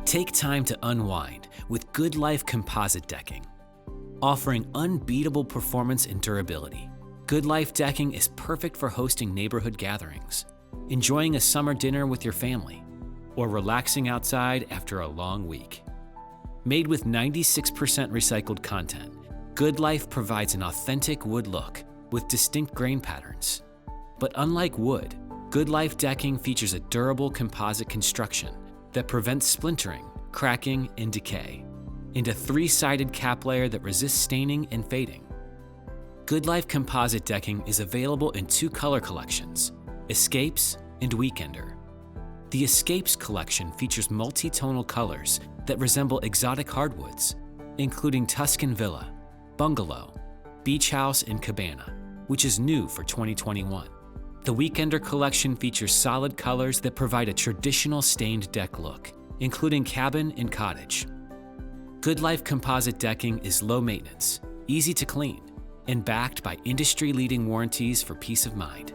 Take time to unwind with Good Life composite decking. Offering unbeatable performance and durability, Good Life decking is perfect for hosting neighborhood gatherings, enjoying a summer dinner with your family, or relaxing outside after a long week. Made with 96% recycled content, Good Life provides an authentic wood look with distinct grain patterns. But unlike wood, Good Life decking features a durable composite construction that prevents splintering, cracking, and decay, and a 3-sided cap layer that resists staining and fading. Good Life composite decking is available in 2 color collections, Escapes and Weekender. The Escapes collection features multi-tonal colors that resemble exotic hardwoods, including Tuscan Villa, Bungalow, Beach House, and Cabana, which is new for 2021. The Weekender collection features solid colors that provide a traditional stained deck look, including cabin and cottage. Good Life composite decking is low maintenance, easy to clean, and backed by industry-leading warranties for peace of mind.